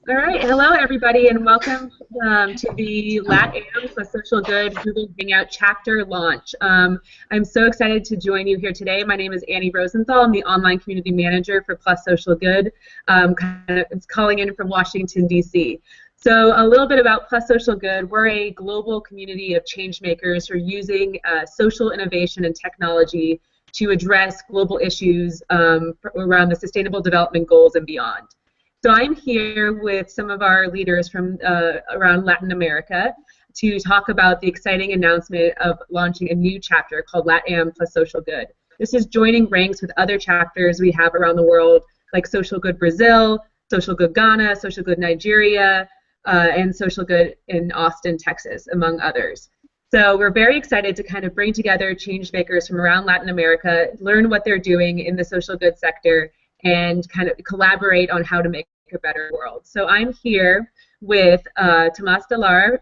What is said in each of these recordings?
All right, hello everybody, and welcome to the LatAm plus Social Good Google Hangout Chapter launch. I'm so excited to join you here today. My name is Annie Rosenthal. I'm the online community manager for Plus Social Good. It's calling in from Washington, D.C. So a little bit about Plus Social Good. We're a global community of change makers who are using social innovation and technology to address global issues around the Sustainable Development Goals and beyond. So I'm here with some of our leaders from around Latin America to talk about the exciting announcement of launching a new chapter called LatAm plus Social Good. This is joining ranks with other chapters we have around the world, like Social Good Brazil, Social Good Ghana, Social Good Nigeria, and Social Good in Austin, Texas, among others. So we're very excited to kind of bring together change makers from around Latin America, learn what they're doing in the social good sector, and kind of collaborate on how to make a better world. So I'm here with Tomás de Lara,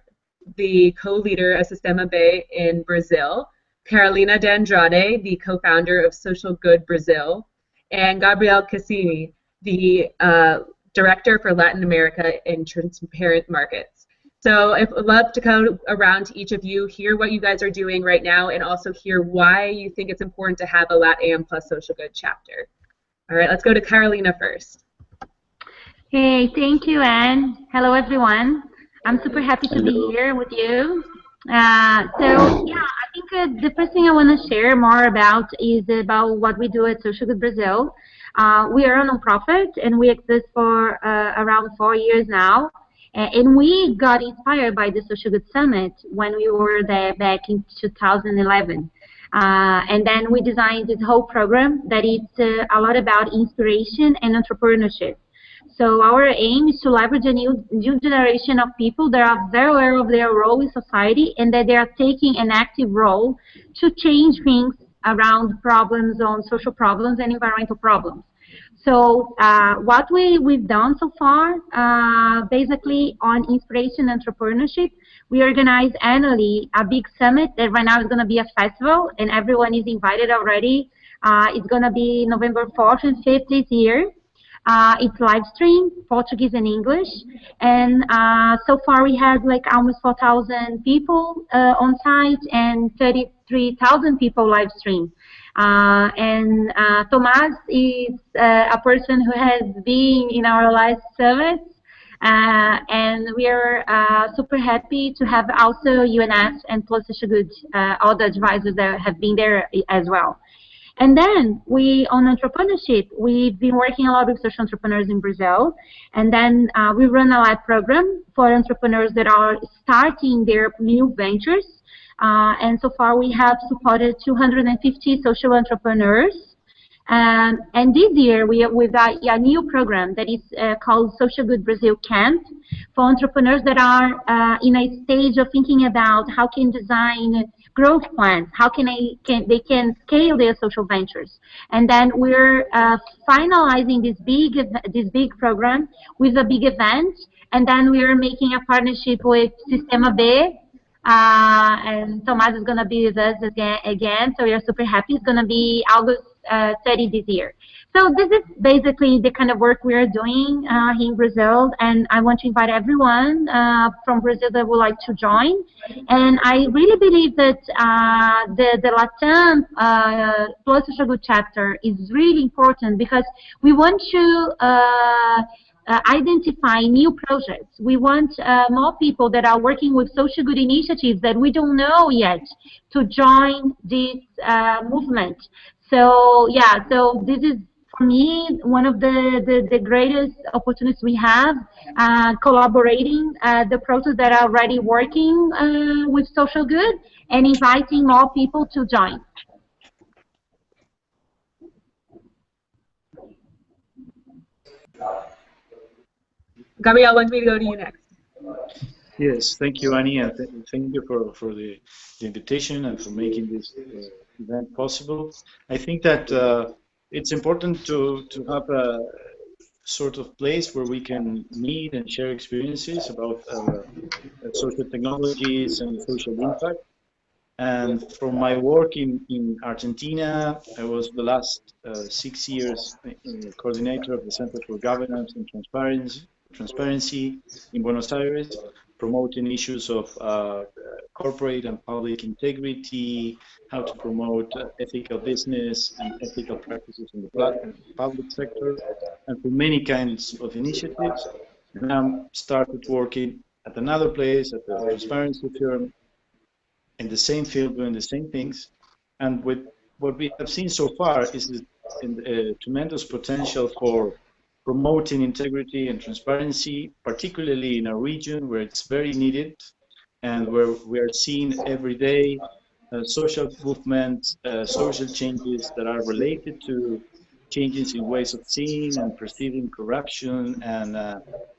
the co-leader of Sistema in Brazil, Carolina de Andrade, the co-founder of Social Good Brazil, and Gabriel Cecchini, the director for Latin America and Transparent Markets. So I'd love to go around to each of you, hear what you guys are doing right now, and also hear why you think it's important to have a LatAm plus Social Good chapter. All right, let's go to Carolina first. Hey, thank you, Anne. Hello, everyone. I'm super happy to be here with you. I think the first thing I want to share more about is about what we do at Social Good Brazil. We are a nonprofit, and we exist for around 4 years now. And we got inspired by the Social Good Summit when we were there back in 2011. And then we designed this whole program that is a lot about inspiration and entrepreneurship. So our aim is to leverage a new generation of people that are very aware of their role in society and that they are taking an active role to change things around problems on social problems and environmental problems. So what we've done so far, basically on inspiration and entrepreneurship, we organize annually a big summit that right now is going to be a festival, and everyone is invited already. It's going to be November 4th and 5th this year. It's live stream, Portuguese and English, and so far we had like almost 4,000 people on site and 33,000 people live stream. Tomás is a person who has been in our last summit, and we are super happy to have also UNS and Plus Social Good, all the advisors that have been there as well. And then on entrepreneurship, we've been working a lot with social entrepreneurs in Brazil. And then we run a lab program for entrepreneurs that are starting their new ventures. And so far we have supported 250 social entrepreneurs. And this year we've got a new program that is called Social Good Brazil Camp for entrepreneurs that are in a stage of thinking about how can design growth plans, how they can scale their social ventures. And then we're finalizing this big program with a big event, and then we're making a partnership with Sistema, and Tomás is going to be with us again, so we are super happy. It's going to be August 30 this year. So this is basically the kind of work we are doing here in Brazil, and I want to invite everyone from Brazil that would like to join. And I really believe that the LatAm Plus Social Good chapter is really important because we want to identify new projects. We want more people that are working with social good initiatives that we don't know yet to join this movement. So yeah, so this is for me one of the greatest opportunities we have, collaborating the process that are already working with social good and inviting more people to join. Gabriel, want me to go to you next? Yes, thank you, Annie, and thank you for the invitation and for making this event possible. I think that it's important to have a sort of place where we can meet and share experiences about social technologies and social impact. And from my work in Argentina, I was the last 6 years coordinator of the Center for Governance and Transparency transparency in Buenos Aires, promoting issues of corporate and public integrity, how to promote ethical business and ethical practices in the public sector, and for many kinds of initiatives. And I started working at another place, at the transparency firm, in the same field, doing the same things. And with what we have seen so far is a tremendous potential for promoting integrity and transparency, particularly in a region where it's very needed and where we are seeing every day social movements, social changes that are related to changes in ways of seeing and perceiving corruption and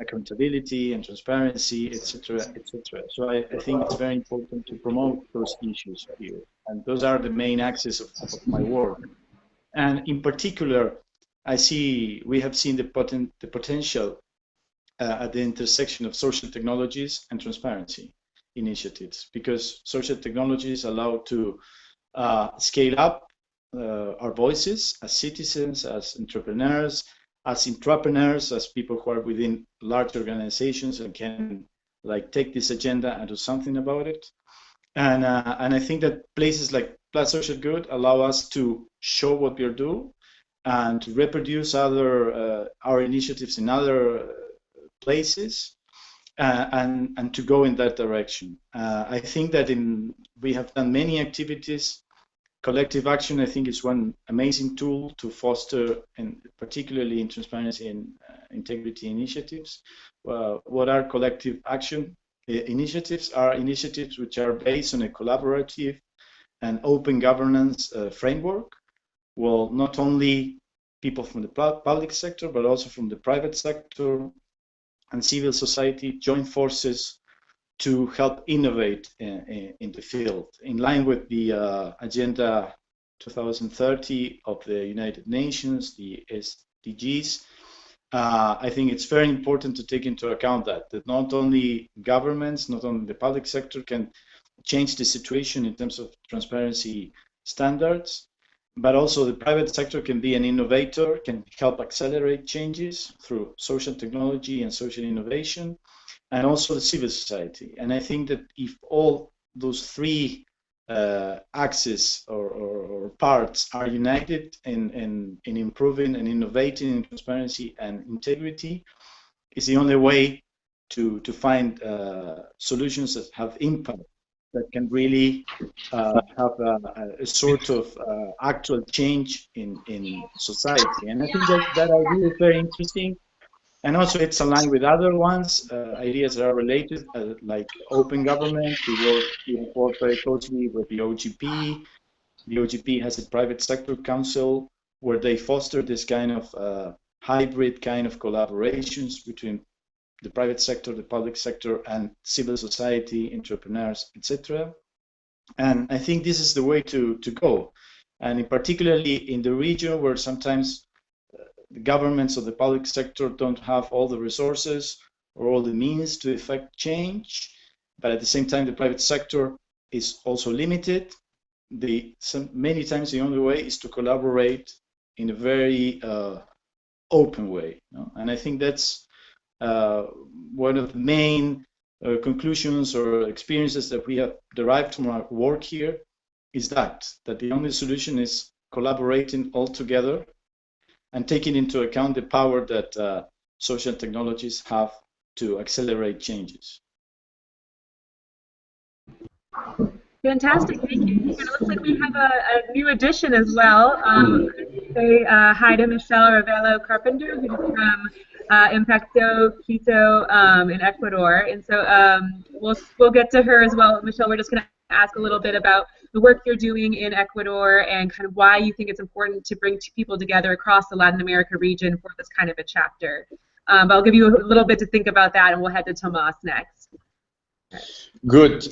accountability and transparency, etc., etc. So I think it's very important to promote those issues here, and those are the main axes of my work. And in particular, we have seen the potential at the intersection of social technologies and transparency initiatives, because social technologies allow to scale up our voices as citizens, as entrepreneurs, as intrapreneurs, as people who are within large organizations and can take this agenda and do something about it. And I think that places like Plus Social Good allow us to show what we are doing and to reproduce our initiatives in other places and to go in that direction. I think that we have done many activities. Collective action, I think, is one amazing tool to foster, and particularly in transparency and integrity initiatives. What are collective action initiatives? Are initiatives which are based on a collaborative and open governance framework. Well, not only people from the public sector, but also from the private sector and civil society join forces to help innovate in the field, in line with the Agenda 2030 of the United Nations, the SDGs. I think it's very important to take into account that not only governments, not only the public sector can change the situation in terms of transparency standards, but also the private sector can be an innovator, can help accelerate changes through social technology and social innovation, and also the civil society. And I think that if all those three axes or parts are united in improving and innovating in transparency and integrity, it's the only way to find solutions that have impact, that can really have a sort of actual change in society. And I think that idea is very interesting. And also it's aligned with other ones, ideas that are related, like open government. We work very closely with the OGP. The OGP has a private sector council where they foster this kind of hybrid kind of collaborations between the private sector, the public sector, and civil society, entrepreneurs, etc. And I think this is the way to go. And particularly in the region where sometimes the governments of the public sector don't have all the resources or all the means to effect change, but at the same time the private sector is also limited. Many times the only way is to collaborate in a very open way. And I think that's one of the main conclusions or experiences that we have derived from our work here, is that the only solution is collaborating all together and taking into account the power that social technologies have to accelerate changes. Fantastic, thank you. And it looks like we have a new addition as well. Say hi to Michelle Arévalo-Carpenter, who's from Impaqto, Quito in Ecuador. And so we'll get to her as well. Michelle, we're just going to ask a little bit about the work you're doing in Ecuador and kind of why you think it's important to bring people together across the Latin America region for this kind of a chapter. But I'll give you a little bit to think about that, and we'll head to Tomás next. Good.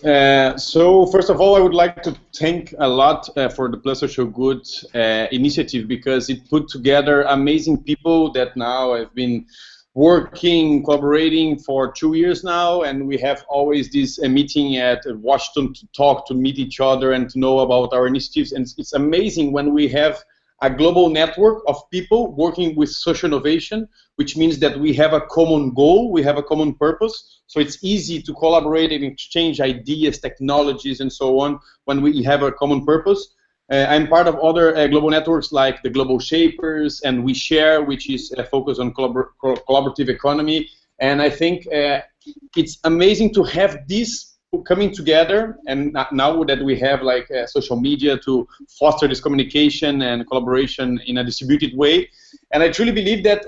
So first of all, I would like to thank a lot for the Plus Social Good initiative, because it put together amazing people that now have been working, collaborating for 2 years now, and we have always this meeting at Washington to talk, to meet each other and to know about our initiatives. And it's amazing when we have a global network of people working with social innovation, which means that we have a common goal, we have a common purpose, so it's easy to collaborate and exchange ideas, technologies, and so on when we have a common purpose. I'm part of other global networks like the Global Shapers and We Share, which is focused on collaborative economy. And I think it's amazing to have this coming together, and now that we have like social media to foster this communication and collaboration in a distributed way. And I truly believe that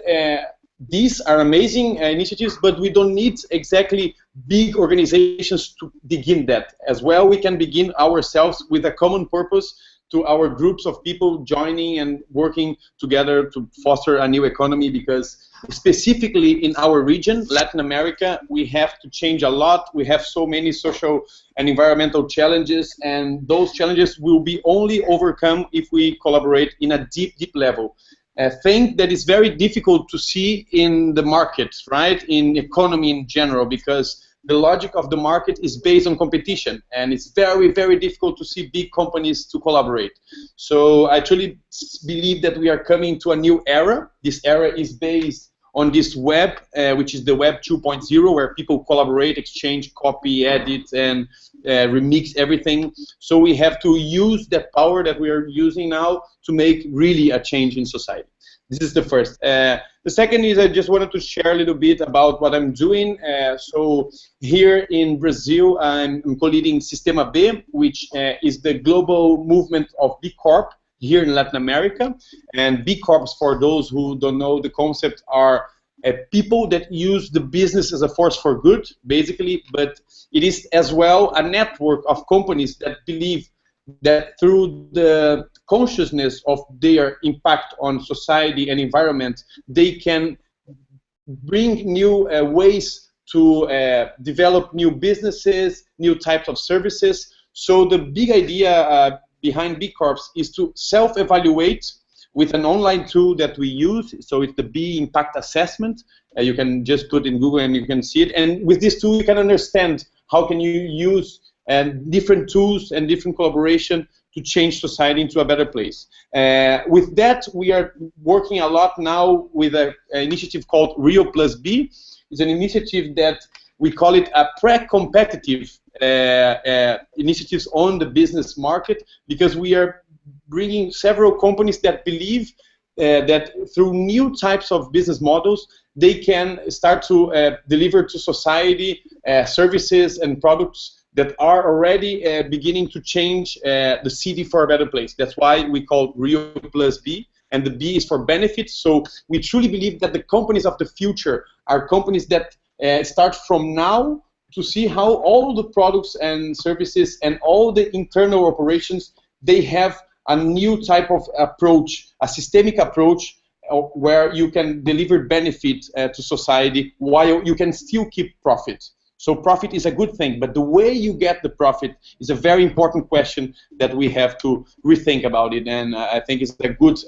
these are amazing initiatives, but we don't need exactly big organizations to begin that. As well, we can begin ourselves with a common purpose, to our groups of people joining and working together to foster a new economy, because specifically in our region, Latin America, we have to change a lot. We have so many social and environmental challenges, and those challenges will be only overcome if we collaborate in a deep, deep level. A thing that is very difficult to see in the market, right, in economy in general, because the logic of the market is based on competition, and it's very, very difficult to see big companies to collaborate. So I truly believe that we are coming to a new era. This era is based on this web, which is the web 2.0, where people collaborate, exchange, copy, edit, and remix everything. So we have to use that power that we are using now to make really a change in society. This is the first. The second is I just wanted to share a little bit about what I'm doing. So here in Brazil, I'm co-leading Sistema B, which is the global movement of B Corp here in Latin America. And B Corps, for those who don't know the concept, are people that use the business as a force for good, basically, but it is as well a network of companies that believe that through the consciousness of their impact on society and environment, they can bring new ways to develop new businesses, new types of services. So the big idea behind B Corps is to self-evaluate with an online tool that we use. So it's the B Impact Assessment. You can just put in Google and you can see it. And with this tool, you can understand how can you use different tools and different collaboration to change society into a better place. With that, we are working a lot now with an initiative called Rio Plus B. It's an initiative that we call it a pre-competitive initiatives on the business market, because we are bringing several companies that believe that through new types of business models, they can start to deliver to society services and products that are already beginning to change the city for a better place. That's why we call Rio Plus B, and the B is for benefits. So we truly believe that the companies of the future are companies that start from now to see how all the products and services and all the internal operations, they have a new type of approach, a systemic approach, where you can deliver benefit to society while you can still keep profit. So profit is a good thing, but the way you get the profit is a very important question that we have to rethink about it. And I think it's a good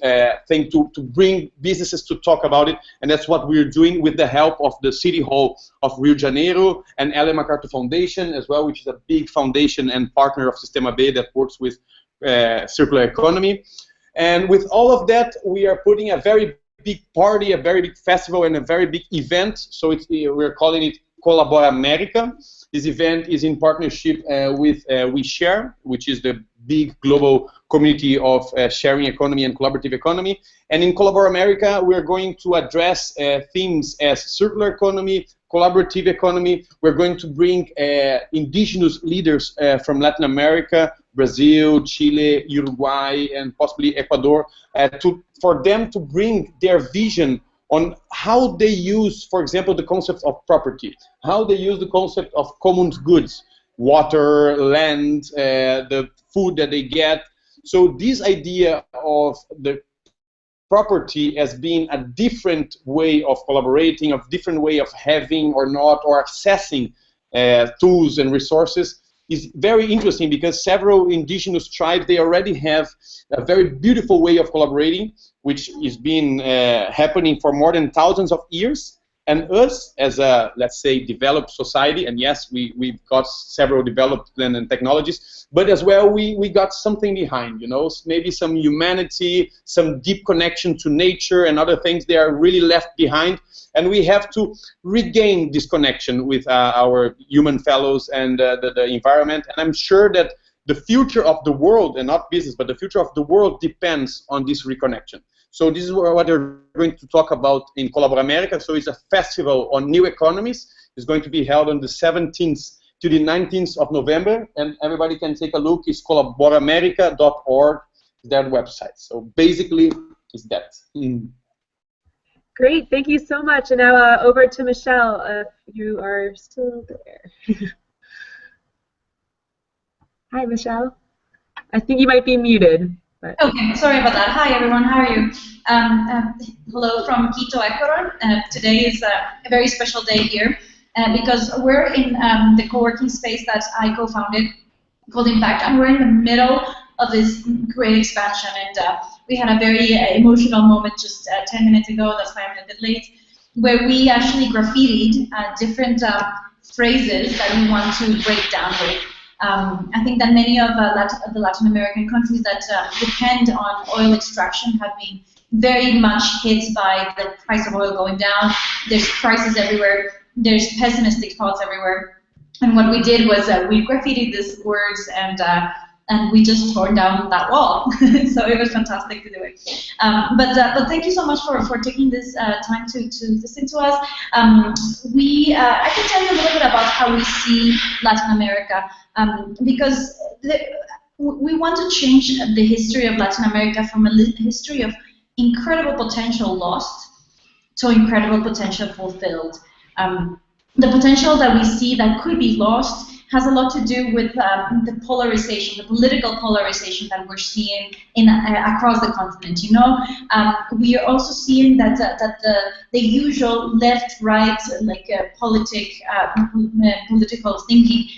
thing to bring businesses to talk about it. And that's what we're doing with the help of the City Hall of Rio de Janeiro and Ellen MacArthur Foundation as well, which is a big foundation and partner of Sistema B that works with circular economy. And with all of that, we are putting a very big party, a very big festival, and a very big event. So we're calling it Colabora America. This event is in partnership with We Share, which is the big global community of sharing economy and collaborative economy. And in Colabora America, we're going to address themes as circular economy, collaborative economy. We're going to bring indigenous leaders from Latin America, Brazil, Chile, Uruguay, and possibly Ecuador, for them to bring their vision on how they use, for example, the concept of property, how they use the concept of common goods, water, land, the food that they get. So this idea of the property as being a different way of collaborating, a different way of having or not, or accessing tools and resources is very interesting, because several indigenous tribes, they already have a very beautiful way of collaborating, which is been happening for more than thousands of years. And us, as a, let's say, developed society, and yes, we've got several developed and technologies, but as well, we got something behind, you know, maybe some humanity, some deep connection to nature and other things. They are really left behind, and we have to regain this connection with our human fellows and the environment. And I'm sure that the future of the world, and not business, but the future of the world depends on this reconnection. So this is what we're going to talk about in Colabora America. So it's a festival on new economies. It's going to be held on the 17th to the 19th of November, and everybody can take a look. It's colaboraamerica.org, their website. So basically, it's that. Great, thank you so much. And now over to Michelle, if you are still there. Hi, Michelle. I think you might be muted. But. Okay, sorry about that. Hi, everyone. How are you? Hello from Quito, Ecuador. Today is a very special day here because we're in the co-working space that I co-founded called Impaqto, and we're in the middle of this great expansion. And we had a very emotional moment just 10 minutes ago. That's why I'm a bit late, where we actually graffitied different phrases that we want to break down with. I think that many of the Latin American countries that depend on oil extraction have been very much hit by the price of oil going down. There's crises everywhere. There's pessimistic thoughts everywhere. And what we did was we graffitied these words and we just tore down that wall. So it was fantastic to do it. But thank you so much for taking this time to listen to us. I can tell you a little bit about how we see Latin America. Because we want to change the history of Latin America from a history of incredible potential lost to incredible potential fulfilled. The potential that we see that could be lost has a lot to do with the polarization, the political polarization that we're seeing across the continent. You know, we are also seeing that the usual left-right political thinking,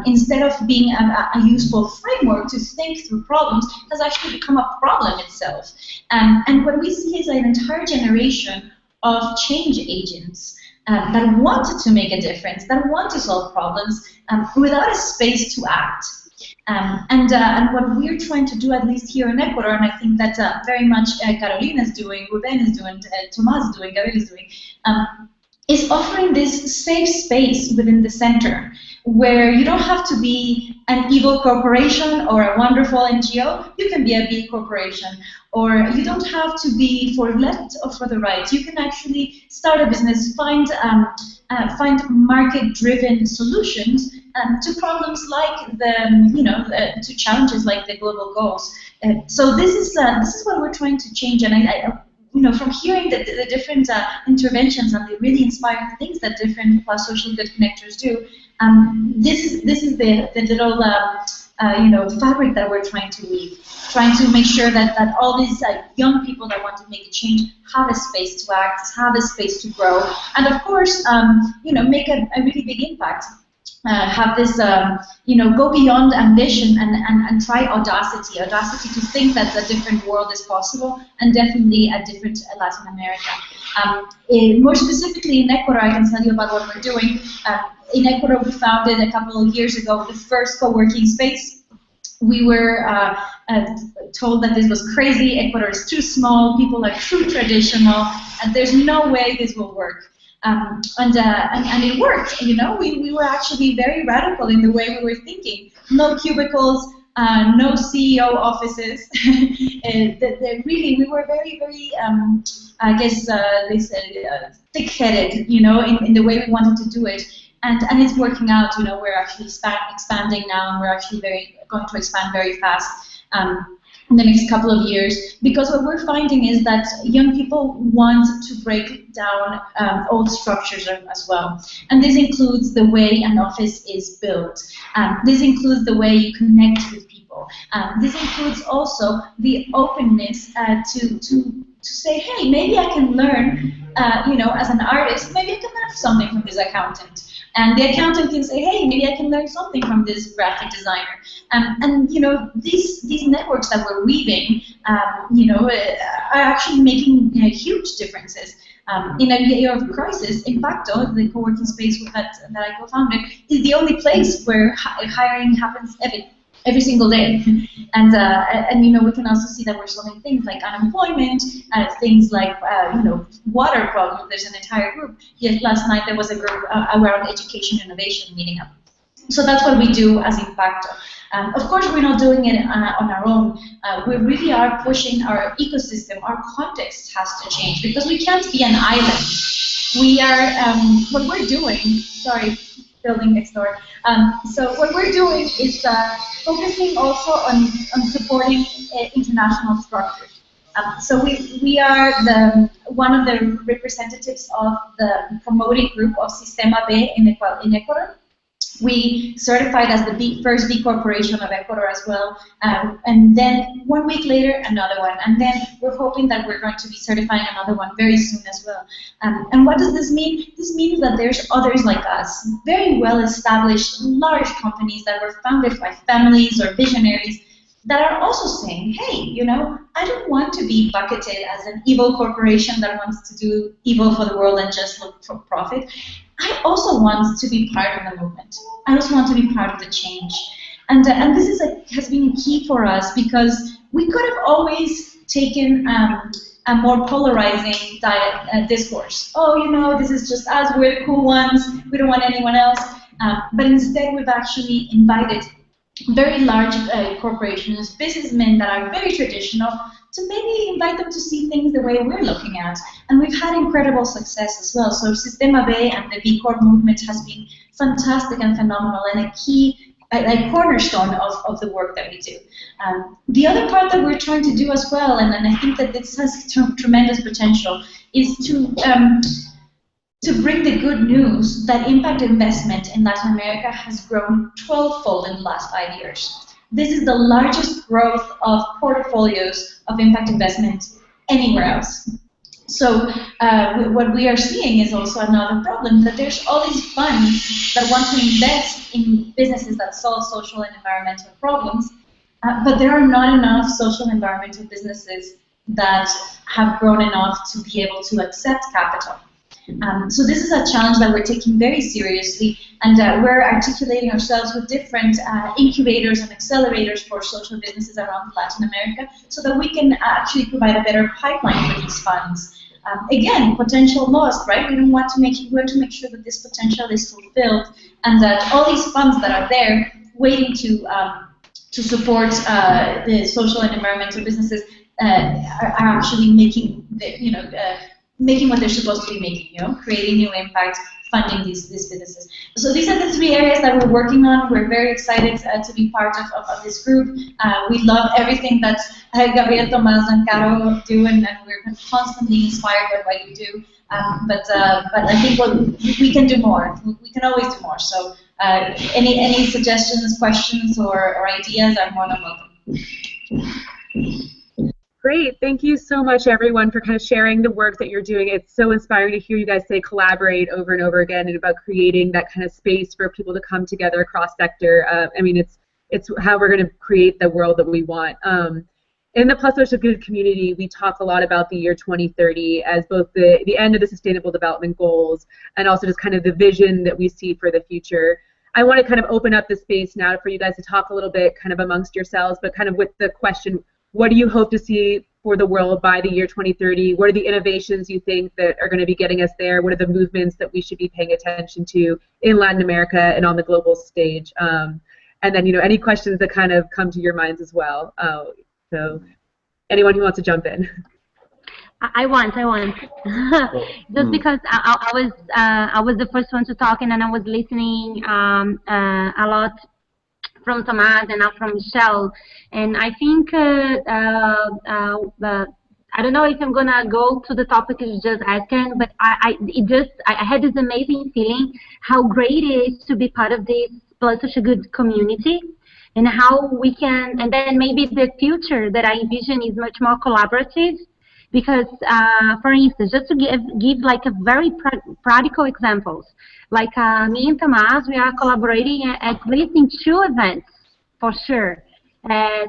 instead of being a useful framework to think through problems, has actually become a problem itself. And what we see is an entire generation of change agents that wanted to make a difference, that want to solve problems without a space to act. And what we're trying to do, at least here in Ecuador, and I think that very much Carolina is doing, Ruben is doing, Tomás is doing, Gabriel is doing, is offering this safe space within the center, where you don't have to be an evil corporation or a wonderful NGO. You can be a big corporation, or you don't have to be for left or for the right. You can actually start a business, find market-driven solutions to problems like to challenges like the global goals. So this is what we're trying to change, and I from hearing the different interventions and the really inspiring things that different social good connectors do, this is the little fabric that we're trying to weave, trying to make sure that all these young people that want to make a change have a space to act, have a space to grow, and of course, make a really big impact. Have this, go beyond ambition and try audacity to think that a different world is possible, and definitely a different Latin America. More specifically in Ecuador, I can tell you about what we're doing. In Ecuador, we founded a couple of years ago the first co-working space. We were told that this was crazy, Ecuador is too small, people are too traditional, and there's no way this will work. And it worked. We were actually very radical in the way we were thinking. No cubicles, no CEO offices. We were very, very, thick-headed, in the way we wanted to do it. And it's working out. We're actually expanding now, and we're actually going to expand very fast. In the next couple of years, because what we're finding is that young people want to break down old structures as well. And this includes the way an office is built. This includes the way you connect with people. This includes also the openness to say, hey, maybe I can learn, as an artist, maybe I can learn something from this accountant. And the accountant can say, hey, maybe I can learn something from this graphic designer. These networks that we're weaving, are actually making huge differences. In a year of crisis, Impaqto, the co-working space that I co-founded, is the only place where hiring happens every single day. And you know, we can also see that we're solving things like unemployment, things like water problems. There's an entire group. Yet last night there was a group around education innovation meeting up. So that's what we do as Impaqto. Of course, we're not doing it on our own. We really are pushing our ecosystem. Our context has to change because we can't be an island. We are, what we're doing, sorry, building next door. So what we're doing is focusing also on supporting international structures. So we are one of the representatives of the promoting group of Sistema B in Ecuador. We certified as the first B corporation of Ecuador as well, and then 1 week later another one, and then we're hoping that we're going to be certifying another one very soon as well. And what does this mean? This means that there's others like us, very well established large companies that were founded by families or visionaries that are also saying, hey, you know, I don't want to be bucketed as an evil corporation that wants to do evil for the world and just look for profit. I also want to be part of the movement. I also want to be part of the change. And this has been key for us because we could have always taken a more polarizing discourse. Oh, you know, this is just us, we're the cool ones, we don't want anyone else. But instead, we've actually invited very large corporations, businessmen that are very traditional, to maybe invite them to see things the way we're looking at. And we've had incredible success as well. So Sistema B and the B Corp movement has been fantastic and phenomenal and a key cornerstone of the work that we do. The other part that we're trying to do as well, and I think that this has tremendous potential, is to bring the good news that impact investment in Latin America has grown 12-fold in the last 5 years. This is the largest growth of portfolios of impact investment anywhere else. So what we are seeing is also another problem, that there's all these funds that want to invest in businesses that solve social and environmental problems, but there are not enough social and environmental businesses that have grown enough to be able to accept capital. So this is a challenge that we're taking very seriously, and we're articulating ourselves with different incubators and accelerators for social businesses around Latin America so that we can actually provide a better pipeline for these funds. Again, potential lost, right? We want to make sure that this potential is fulfilled and that all these funds that are there waiting to support the social and environmental businesses are actually making making what they're supposed to be making, creating new impact, funding these businesses. So these are the 3 areas that we're working on. We're very excited to be part of this group. We love everything that Gabriel, Tomás, and Caro do, and we're constantly inspired by what you do. But I think we can do more. We can always do more. So any suggestions, questions, or ideas are more than welcome. Great. Thank you so much, everyone, for kind of sharing the work that you're doing. It's so inspiring to hear you guys say collaborate over and over again and about creating that kind of space for people to come together across sector. I mean, it's how we're going to create the world that we want. In the Plus Social Good community, we talk a lot about the year 2030 as both the end of the Sustainable Development Goals and also just kind of the vision that we see for the future. I want to kind of open up the space now for you guys to talk a little bit kind of amongst yourselves, but kind of with the question, what do you hope to see for the world by the year 2030? What are the innovations you think that are going to be getting us there? What are the movements that we should be paying attention to in Latin America and on the global stage? And then, any questions that kind of come to your minds as well. So anyone who wants to jump in. I want. Just because I was the first one to talk, and then I was listening a lot from Tomás and now from Michelle, and I think I don't know if I'm gonna go to the topic you just asked, but I had this amazing feeling how great it is to be part of this Plus Social Good community, and how we can, and then maybe the future that I envision is much more collaborative. Because, for instance, just to give like a very practical examples, like me and Tomás, we are collaborating at least in 2 events, for sure.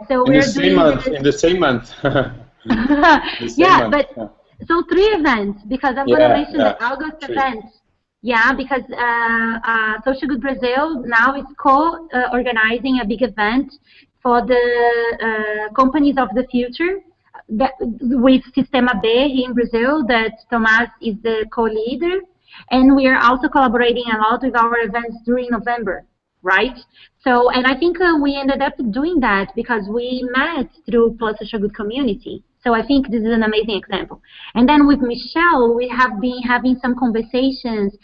So in the same month. Yeah, but So 3 events, because I'm going to mention the August 3. event. Yeah, because Social Good Brazil now is co-organizing a big event for the companies of the future with Sistema B here in Brazil, that Tomás is the co-leader. And we are also collaborating a lot with our events during November, right? So, and I think we ended up doing that because we met through Plus Social Good community. So I think this is an amazing example. And then with Michelle, we have been having some conversations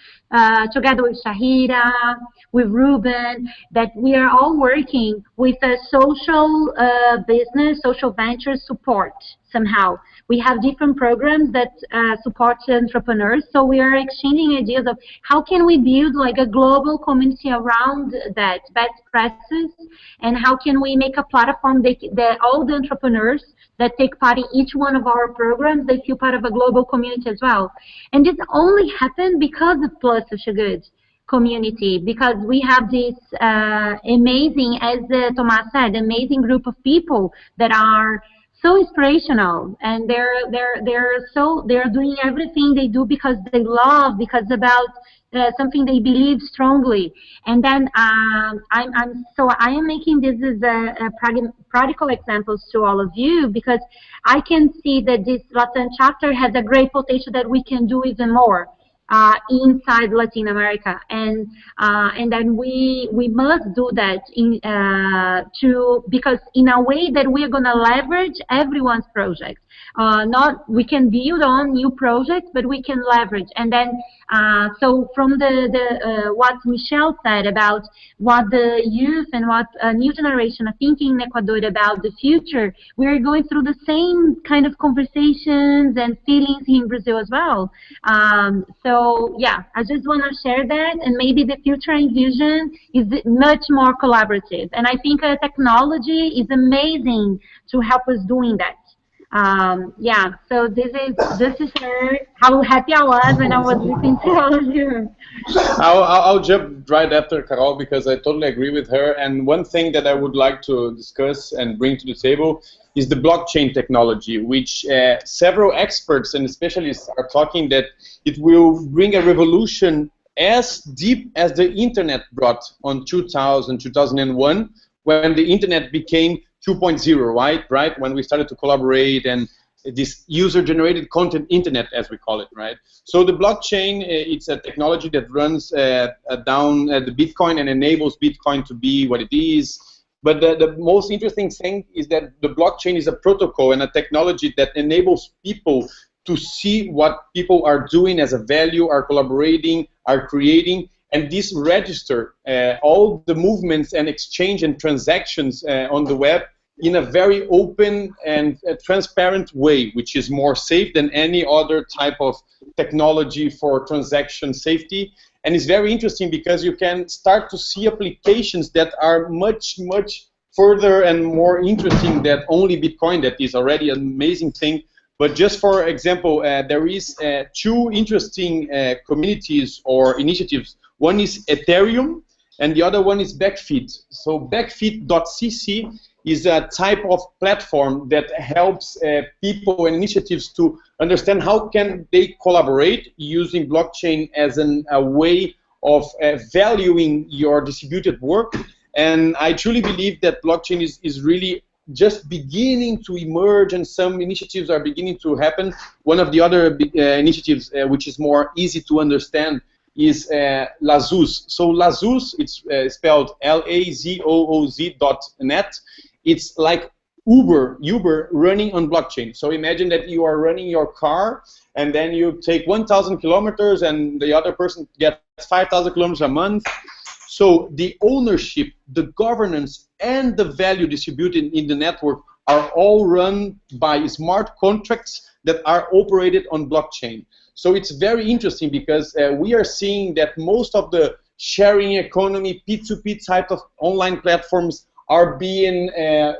together with Shahira, with Ruben, that we are all working with a social business, social venture support somehow. We have different programs that support entrepreneurs, so we are exchanging ideas of how can we build like a global community around that, best practices, and how can we make a platform that all the entrepreneurs that take part in each one of our programs, they feel part of a global community as well. And this only happened because of Plus Social Good community, because we have this amazing, as Tomás said, amazing group of people that are so inspirational, and they're doing everything they do because they love, because about something they believe strongly. And then I am making this as a practical examples to all of you, because I can see that this LatAm chapter has a great potential that we can do even more inside Latin America, and then we must do that because in a way that we are going to leverage everyone's project. We can build on new projects, but we can leverage. And then so from what Michelle said about what the youth and what new generation are thinking in Ecuador about the future, we are going through the same kind of conversations and feelings in Brazil as well. So yeah, I just want to share that, and maybe the future I envision is much more collaborative. And I think technology is amazing to help us doing that. Yeah, so this is how happy I was when I was listening to all of you. I'll jump right after Carol, because I totally agree with her. And one thing that I would like to discuss and bring to the table is the blockchain technology, which several experts and specialists are talking that it will bring a revolution as deep as the internet brought on 2001, when the internet became 2.0, right? When we started to collaborate, and this user-generated content internet, as we call it, right? So the blockchain, it's a technology that runs down the Bitcoin and enables Bitcoin to be what it is. But the most interesting thing is that the blockchain is a protocol and a technology that enables people to see what people are doing as a value, are collaborating, are creating, and this register all the movements and exchange and transactions on the web in a very open and transparent way, which is more safe than any other type of technology for transaction safety. And it's very interesting because you can start to see applications that are much, much further and more interesting than only Bitcoin. That is already an amazing thing. But just for example, there is 2 interesting communities or initiatives. One is Ethereum, and the other one is Backfeed. So Backfeed.cc is a type of platform that helps people and initiatives to understand how can they collaborate using blockchain as a way of valuing your distributed work. And I truly believe that blockchain is really just beginning to emerge, and some initiatives are beginning to happen. One of the other initiatives, which is more easy to understand, is Lazuz. So Lazuz, it's spelled LAZOOZ.net. It's like Uber running on blockchain. So imagine that you are running your car, and then you take 1,000 kilometers, and the other person gets 5,000 kilometers a month. So the ownership, the governance, and the value distributed in the network are all run by smart contracts that are operated on blockchain. So it's very interesting because we are seeing that most of the sharing economy, P2P type of online platforms are being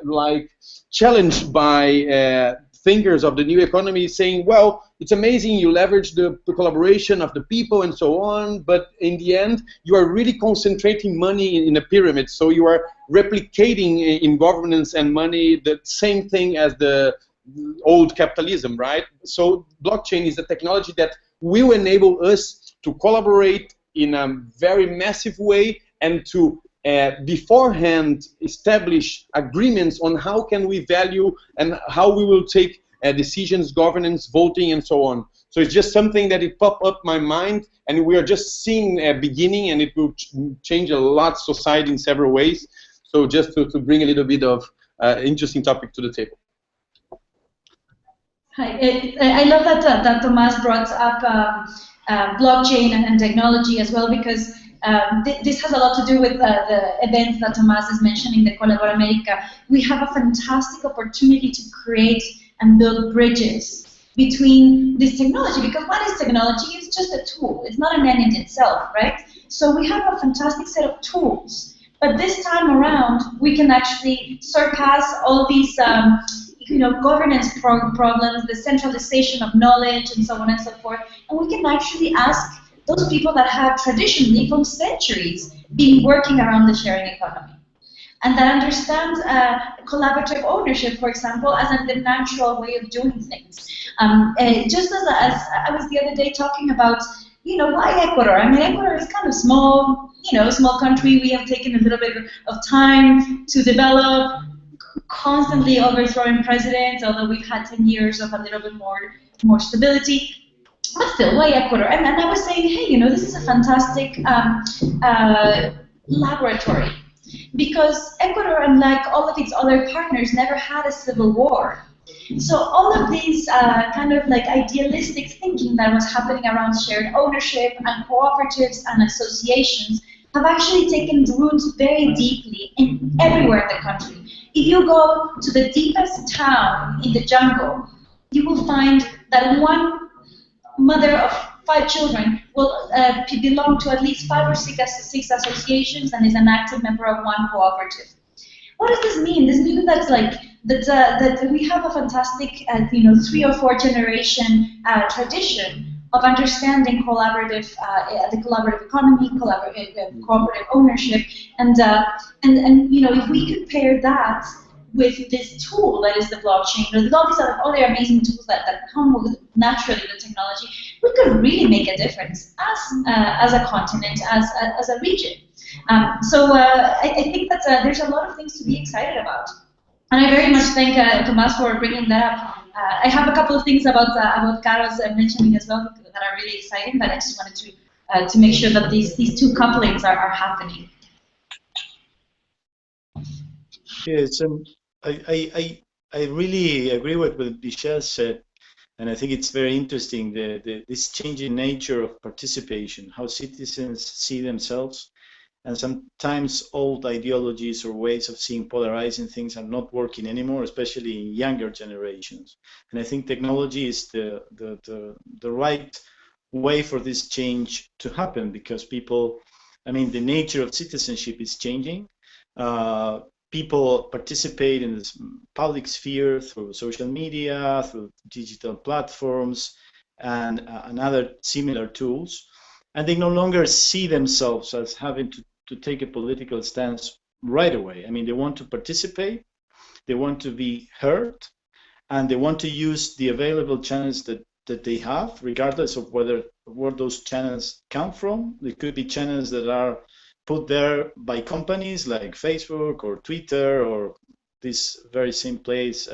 like challenged by thinkers of the new economy, saying, well, it's amazing, you leverage the collaboration of the people and so on, but in the end, you are really concentrating money in a pyramid. So you are replicating in governance and money the same thing as the old capitalism, right? So blockchain is a technology that will enable us to collaborate in a very massive way and to beforehand establish agreements on how can we value and how we will take decisions, governance, voting, and so on. So it's just something that it popped up my mind, and we are just seeing a beginning, and it will change a lot society in several ways. So just to bring a little bit of interesting topic to the table. Hi, I love that Tomás brought up blockchain and technology as well, because this has a lot to do with the events that Tomás is mentioning, the Colabora America. We have a fantastic opportunity to create and build bridges between this technology, because what is technology? It's just a tool. It's not an end in itself, right? So we have a fantastic set of tools, but this time around, we can actually surpass all these governance problems, the centralization of knowledge, and so on and so forth, and we can actually ask those people that have traditionally, for centuries, been working around the sharing economy, and that understand collaborative ownership, for example, as the natural way of doing things. Just as I was the other day talking about, why Ecuador? I mean, Ecuador is kind of small, small country. We have taken a little bit of time to develop, constantly overthrowing presidents, although we've had 10 years of a little bit more stability. But still, why Ecuador? And I was saying, hey, this is a fantastic laboratory, because Ecuador, unlike all of its other partners, never had a civil war. So all of these kind of like idealistic thinking that was happening around shared ownership and cooperatives and associations have actually taken roots very deeply everywhere in the country. If you go to the deepest town in the jungle, you will find that one mother of 5 children will belong to at least 5 or 6 associations and is an active member of one cooperative. What does this mean? This means that we have a fantastic 3 or 4 generation tradition of understanding the collaborative economy, cooperative ownership, and if we could pair that with this tool that is the blockchain, with all these other amazing tools that come with naturally the technology, we could really make a difference as a continent, as a region. So I think that there's a lot of things to be excited about. And I very much thank Tomás for bringing that up. I have a couple of things about Carlos mentioning as well that are really exciting, but I just wanted to make sure that these two couplings are happening. Yes, I really agree with what Michelle said, and I think it's very interesting this changing nature of participation, how citizens see themselves. And sometimes old ideologies or ways of seeing polarizing things are not working anymore, especially in younger generations. And I think technology is the right way for this change to happen, because people, I mean, the nature of citizenship is changing. People participate in this public sphere through social media, through digital platforms, and other similar tools. And they no longer see themselves as having to take a political stance right away. I mean, they want to participate, they want to be heard, and they want to use the available channels that they have, regardless of where those channels come from. They could be channels that are put there by companies like Facebook or Twitter or this very same place,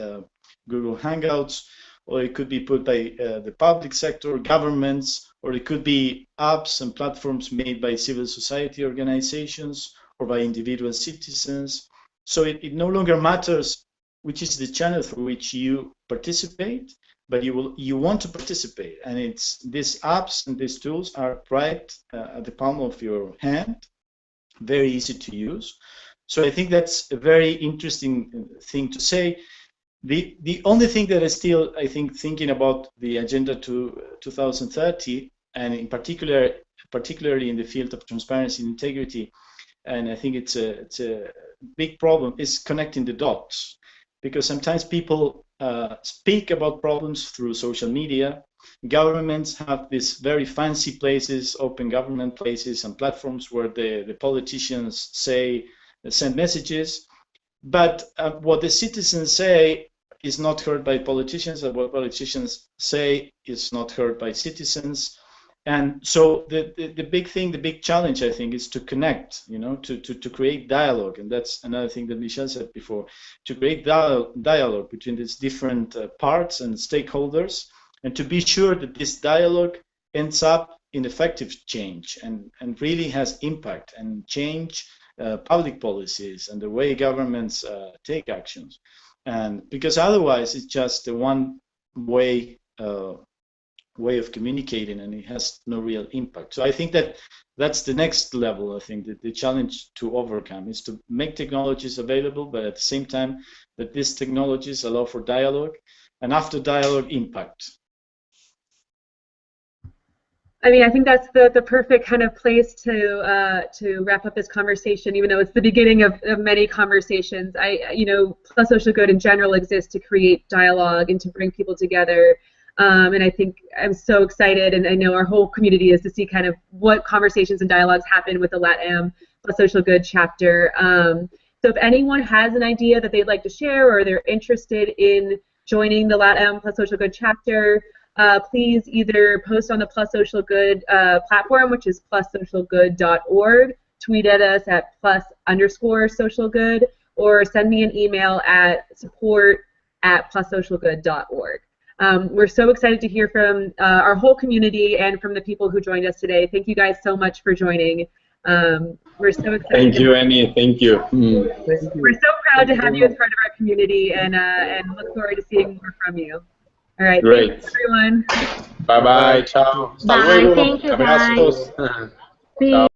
Google Hangouts, or it could be put by the public sector, governments, or it could be apps and platforms made by civil society organizations or by individual citizens. So it no longer matters which is the channel through which you participate, but you want to participate. And these apps and these tools are right at the palm of your hand, very easy to use. So I think that's a very interesting thing to say. The only thing that is still, I think, thinking about the agenda to 2030, and in particularly in the field of transparency and integrity, and I think it's a big problem, is connecting the dots, because sometimes people speak about problems through social media. Governments have these very fancy places, open government places and platforms where the politicians send messages, but what the citizens say is not heard by politicians, and what politicians say is not heard by citizens. And so the big thing, the big challenge, I think, is to connect, you know, to create dialogue. And that's another thing that Michelle said before, to create dialogue between these different parts and stakeholders, and to be sure that this dialogue ends up in effective change and really has impact and change public policies and the way governments take actions. And because otherwise it's just a one-way way of communicating, and it has no real impact. So I think that that's the next level. I think that the challenge to overcome is to make technologies available, but at the same time that these technologies allow for dialogue, and after dialogue, impact. I mean, I think that's the perfect kind of place to wrap up this conversation, even though it's the beginning of many conversations. You know, Plus Social Good in general exists to create dialogue and to bring people together. And I think I'm so excited, and I know our whole community is, to see kind of what conversations and dialogues happen with the LatAm Plus Social Good chapter. So if anyone has an idea that they'd like to share, or they're interested in joining the LatAm Plus Social Good chapter, please either post on the Plus Social Good platform, which is plussocialgood.org, tweet at us at +_socialgood, or send me an email at support@plussocialgood.org. We're so excited to hear from our whole community and from the people who joined us today. Thank you guys so much for joining. We're so excited. Thank you, Annie. Thank you. We're so proud to have you as part of our community, and look forward to seeing more from you. All right. Great. Thanks, everyone. Bye-bye. Ciao. Bye. Thank you, guys. Abrazos. See you.